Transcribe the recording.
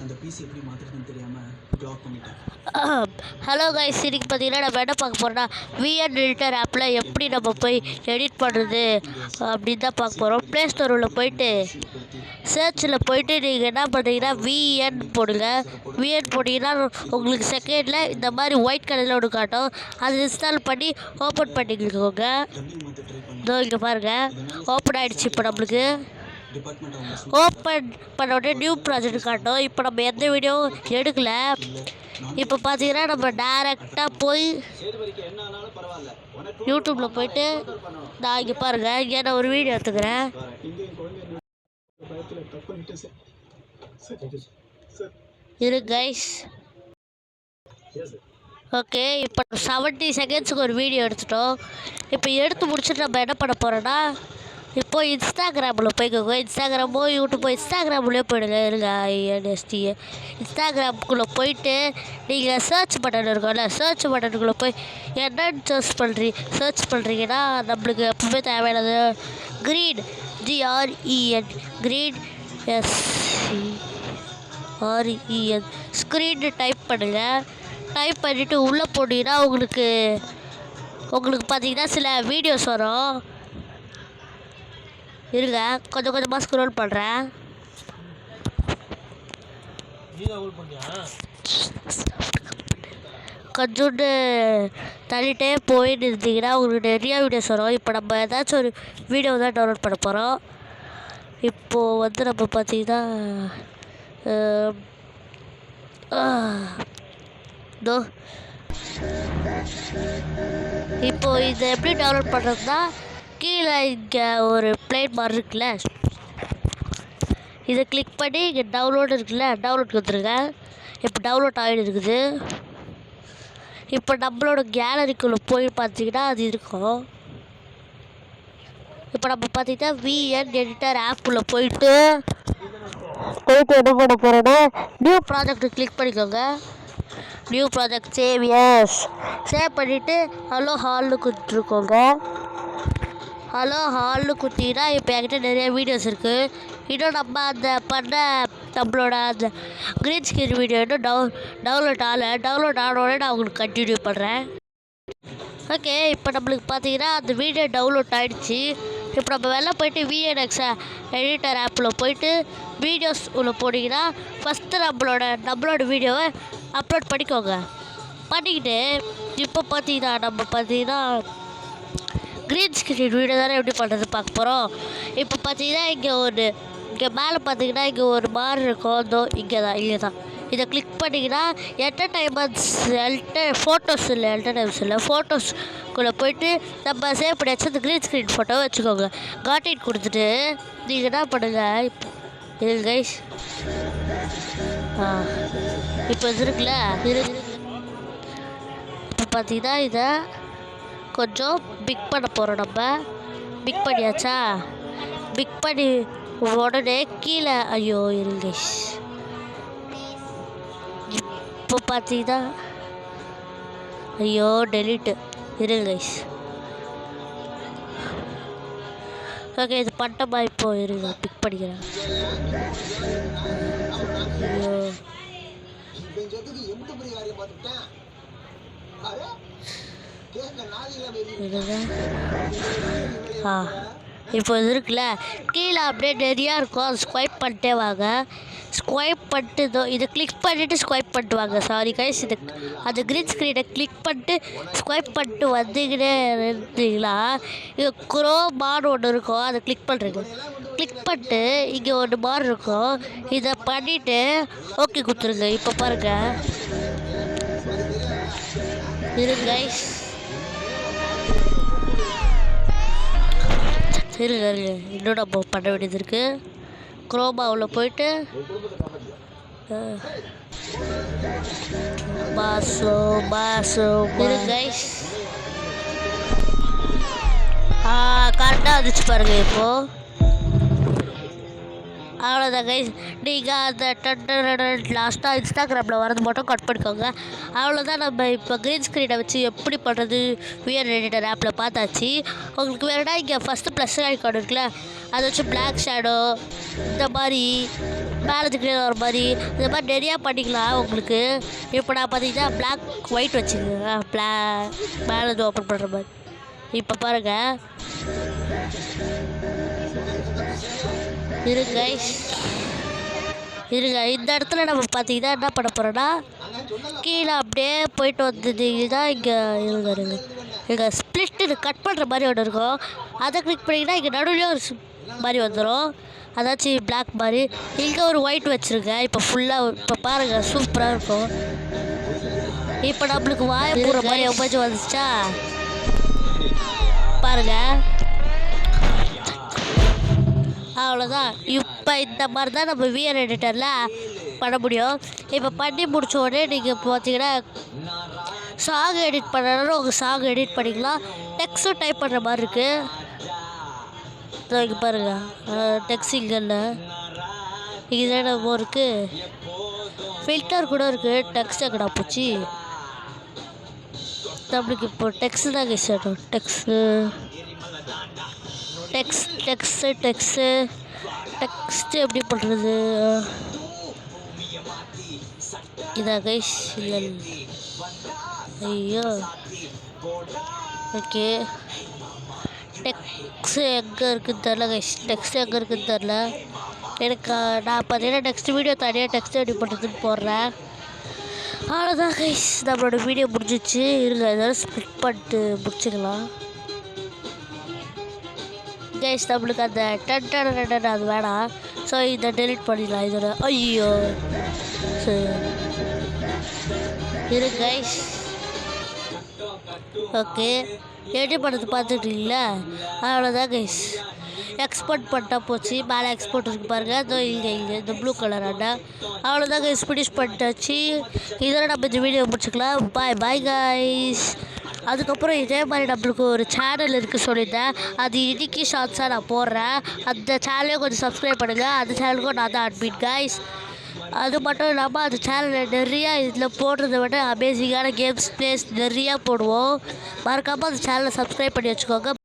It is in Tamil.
அந்த பிசி எப்படி மாற்றுறதுன்னு தெரியாமல் லாக் பண்ணிட்டேன். ஹலோ கைஸ், இன்னைக்கு பார்த்தீங்கன்னா நம்ம என்ன பார்க்க போகிறோம்னா விஎன் எடிட்டர் ஆப்பில் எப்படி நம்ம போய் எடிட் பண்ணுறது அப்படின்னு தான் பார்க்க போகிறோம். ப்ளே ஸ்டோரில் போயிட்டு சர்ச்சில் போயிட்டு நீங்கள் என்ன பண்ணுறீங்கன்னா விஎன் போடுங்க. விஎன் போட்டிங்கன்னா உங்களுக்கு செகண்டில் இந்த மாதிரி ஒயிட் கலரில் ஒன்று காட்டும். அதை இன்ஸ்டால் பண்ணி ஓப்பன் பண்ணிக்கோங்க. இதோ இங்கே பாருங்கள், ஓப்பன் ஆகிடுச்சு. இப்போ நம்மளுக்கு ஓப்பன் பண்ண உடனே நியூ ப்ராஜெக்ட் காட்டும். இப்போ நம்ம எந்த வீடியோவும் எடுக்கலை. இப்போ பார்த்தீங்கன்னா நம்ம டைரெக்டாக போய் யூடியூப்பில் போயிட்டு நான் இங்கே பாருங்கள், இங்கே நான் ஒரு வீடியோ எடுத்துக்கிறேன். இரு கைஸ். ஓகே, இப்போ 70 செகண்ட்ஸுக்கு ஒரு வீடியோ எடுத்துட்டோம். இப்போ எடுத்து முடிச்சுட்டு நம்ம என்ன பண்ண போகிறோன்னா இப்போது இன்ஸ்டாகிராமில் போய்க்கோங்க. இன்ஸ்டாகிராமோ யூடியூப்போ இன்ஸ்டாகிராம்லேயே போயிடுங்க. இருங்க, ஐஎன்எஸ்டிஏ இன்ஸ்டாகிராமுக்குள்ளே போயிட்டு நீங்கள் சர்ச் பட்டன் இருக்கும்ல, சர்ச் பட்டனுக்குள்ளே போய் என்னன்னு சர்ச் பண்ணுறீங்கன்னா நம்மளுக்கு எப்பவுமே தேவையானது green, GREN, green SCREN screen type பண்ணுங்கள். டைப் பண்ணிவிட்டு உள்ளே போனீங்கன்னா உங்களுக்கு பார்த்தீங்கன்னா சில வீடியோஸ் வரும். இருங்க, கொஞ்சம் கொஞ்சமாக ஸ்க்ரோல் பண்ணுறேன். கொஞ்சோண்டு தள்ளிட்டே போயிட்டு இருந்தீங்கன்னா உங்களுக்கு நிறையா வீடியோஸ் வரும். இப்போ நம்ம ஏதாச்சும் ஒரு வீடியோ தான் டவுன்லோட் பண்ண போகிறோம். இப்போது வந்து நம்ம பார்த்தீங்கன்னா இப்போது இதை எப்படி டவுன்லோட் பண்ணுறதுனா கீழே இங்கே ஒரு பிளேட் மாதிரி இருக்குல்ல, இதை கிளிக் பண்ணி இங்கே டவுன்லோடு இருக்குல்ல, டவுன்லோட் கொடுத்துருங்க. இப்போ டவுன்லோட் ஆகிட்டு இருக்குது. இப்போ நம்மளோட கேலரிக்குள்ளே போய் பார்த்தீங்கன்னா அது இருக்கும். இப்போ நம்ம பார்த்தீங்கன்னா விஎன் எடிட்டர் ஆப்புக்குள்ளே போயிட்டு என்ன பண்ண போகிறோன்னா நியூ ப்ராஜெக்ட் கிளிக் பண்ணிக்கோங்க. நியூ ப்ராஜெக்ட் சேவ் பண்ணிவிட்டு ஹலோ ஹால்னு கொடுத்துருக்கோங்க. ஹலோ ஹால்னு குத்தினா இப்போ என்கிட்ட நிறைய வீடியோஸ் இருக்குது. இன்னும் நம்ம அந்த நம்மளோட அந்த க்ரீன் ஸ்க்ரீன் வீடியோ இன்னும் டவுன்லோட் ஆனோடனே நான் உங்களுக்கு கண்டினியூ பண்ணுறேன். ஓகே, இப்போ நம்மளுக்கு பார்த்தீங்கன்னா அந்த வீடியோ டவுன்லோட் ஆகிடுச்சு. இப்போ நம்ம வெளில போயிட்டு விஎன்எக்ஸ் எடிட்டர் ஆப்பில் போயிட்டு வீடியோஸ் உள்ள போனீங்கன்னா ஃபஸ்ட்டு நம்மளோட வீடியோவை அப்லோட் பண்ணிக்கோங்க. பண்ணிக்கிட்டு இப்போ பார்த்தீங்கன்னா க்ரீன் ஸ்க்ரீன் வீடியோ தானே எப்படி பண்ணுறது பார்க்க போகிறோம். இப்போ பார்த்தீங்கன்னா இங்கே மேலே பார்த்தீங்கன்னா இங்கே ஒரு மாதிரி இருக்கும். அதோ இங்கே தான் இதை கிளிக் பண்ணிங்கன்னா ஃபோட்டோஸ்குள்ளே போயிட்டு நம்ம சேவ் பண்ணி வச்சு அந்த க்ரீன் ஸ்க்ரீன் ஃபோட்டோவை வச்சுக்கோங்க. காட்டிட் கொடுத்துட்டு நீங்கள் என்ன பண்ணுங்கள், இது கைஸ் இப்போ இது இருக்குல்ல, இப்போ பார்த்தீங்கன்னா இதை கொஞ்சம் பிக் பண்ண போகிறோம். நம்ம பிக் பண்ணியாச்சா? பிக் பண்ணி உடனே கீழே ஐயோ இருங்க. இப்போ பார்த்தீங்கன்னா ஐயோ டெலிட்டு இருங்க. ஓகே, இது பண்ணிட்டோமா? இப்போ இருங்க, பிக் பண்ணிக்கிறேன். ஐயோ இப்போ இது இருக்குல்ல, கீழே அப்படியே நிறையா இருக்கும். அது ஸ்வைப் பண்ணிட்டே வாங்க. ஸ்வைப் பண்ணிட்டு இதை கிளிக் பண்ணிவிட்டு ஸ்வைப் பண்ணிட்டு வாங்க. சாரி கைஸ், அந்த க்ரீன் ஸ்க்ரீனை கிளிக் பண்ணிட்டு ஸ்வைப் பண்ணிட்டு வந்தீங்கன்னே இருந்தீங்களா, இது குரோமான்னு ஒன்று இருக்கும். அதை கிளிக் பண்ணுறீங்க. கிளிக் பண்ணிட்டு இங்கே ஒன்று மாதிரி இருக்கும். இதை பண்ணிவிட்டு ஓகே கொடுத்துருங்க. இப்போ பாருங்கள், இருங்க கைஸ், இருங்க இன்னும் நம்ம பண்ண வேண்டியது இருக்குது. குரோமாவில் போயிட்டு இருங்க கைஸ், கரெக்டாக வந்துச்சு பாருங்கள். இப்போது அவ்வளோதான் கைஸ். நீங்கள் அந்த லாஸ்ட்டாக இன்ஸ்டாகிராமில் வரது மட்டும் கட் பண்ணிக்கோங்க. அவ்வளோதான். நம்ம இப்போ க்ரீன் ஸ்க்ரீனை வச்சு எப்படி பண்ணுறது விஆர் எடிட்டர் ஆப்பில் பார்த்தாச்சு. உங்களுக்கு வேணுன்னா இங்கே ஃபஸ்ட்டு ப்ளஸ் ஐக்கான் இருக்குல்ல, அதை வச்சு பிளாக் ஷேடோ இந்த மாதிரி மேலே கிளியர் வர மாதிரி இந்த மாதிரி நிறையா பண்ணிக்கலாம் உங்களுக்கு. இப்போ நான் பார்த்தீங்கன்னா பிளாக் ஒயிட் வச்சுக்கோங்க, மேலே ஓப்பன் பண்ணுற மாதிரி. இப்போ பாருங்கள் இருங்க இந்த இடத்துல நம்ம பார்த்தீங்கன்னா என்ன பண்ண போகிறோன்னா கீழே அப்படியே போயிட்டு வந்தீங்கன்னா இங்கே இங்கே ஸ்ப்ளிட்டு கட் பண்ணுற மாதிரி ஒன்று இருக்கும். அதை கிளிக் பண்ணிங்கன்னா இங்கே நடுவுலேயே ஒரு மாதிரி வந்துடும், அதாச்சும் பிளாக் மாதிரி. இங்கே ஒரு ஒயிட் வச்சுருங்க. இப்போ ஃபுல்லாக இப்போ பாருங்கள் சூப்பராக இருக்கும். இப்போ நம்மளுக்கு வாய போகிற மாதிரி எப்போச்சும் வந்துச்சா பாருங்கள். அவ்வளோதான். இப்போ இந்த மாதிரி தான் நம்ம விஆர் எடிட்டரில் பண்ண முடியும். இப்போ பண்ணி முடிச்ச உடனே நீங்கள் பார்த்தீங்கன்னா சாங் எடிட் பண்ணுறதுனா உங்கள் சாங் எடிட் பண்ணிக்கலாம். டெக்ஸ்ட்டும் டைப் பண்ணுற மாதிரி இருக்குது. இங்கே பாருங்கள் டெக்ஸ்ட் இங்கே இல்லை, இங்கே நம்ம இருக்குது. ஃபில்டர் கூட இருக்குது. டெக்ஸ்ட் எங்கடா போச்சு? நம்மளுக்கு இப்போ டெக்ஸ்ட் தான் கேட்கும். டெக்ஸ்ட்டு எப்படி பண்ணுறது? இதா கைஸ் இல்லை, ஐயோ ஓகே. டெக்ஸ்ட் எங்கே இருக்குதுன்னு தெரில கைஸ், டெக்ஸ்ட் எங்கே இருக்குதுன்னு தெரில எனக்கு. நான் பார்த்தீங்கன்னா நெக்ஸ்ட் வீடியோ தனியாக டெக்ஸ்ட் எப்படி பண்ணுறதுன்னு போடுறேன். அவ்வளோதான் கைஸ், நம்மளோட வீடியோ முடிஞ்சிச்சு. இருங்க ஏதாவது ஸ்பிட் பண்ணிட்டு முடிச்சுக்கலாம் கைஸ். நம்மளுக்கு அந்த டென் அது வேணாம். ஸோ இதை டெலிட் பண்ணிடலாம் இதோட. ஐயோ சரி இரு கைஸ். ஓகே எடிட் பண்ணுறது பார்த்துக்கிட்டீங்களா? அவ்வளோதான் கைஸ். எக்ஸ்போர்ட் பண்ணிட்டா போச்சு. மேலே எக்ஸ்போர்ட் இருக்கு பாருங்கள், அதோ இங்கே இந்த ப்ளூ கலர் ஆண்டா. அவ்வளோதான் கைஸ், ஃபினிஷ் பண்ணிட்டாச்சு. இதோட நம்ம இந்த வீடியோ முடிச்சுக்கலாம். Bye guys. அதுக்கப்புறம் இதே மாதிரி நம்மளுக்கு ஒரு சேனல் இருக்குது சொல்லியிருந்தேன், அது இன்றைக்கி ஷார்ட்ஸாக நான் போடுறேன். அந்த சேனலையும் கொஞ்சம் சப்ஸ்கிரைப் பண்ணுங்கள். அந்த சேனலுக்கும் நான் தான் அட்மிட் கைஸ். அது மட்டும் இல்லாமல் அந்த சேனலில் நிறையா இதில் போடுறத விட அமேசிங்கான கேம்ஸ் பிளேஸ் நிறையா போடுவோம். மறக்காமல் அந்த சேனலை சப்ஸ்கிரைப் பண்ணி வச்சுக்கோங்க.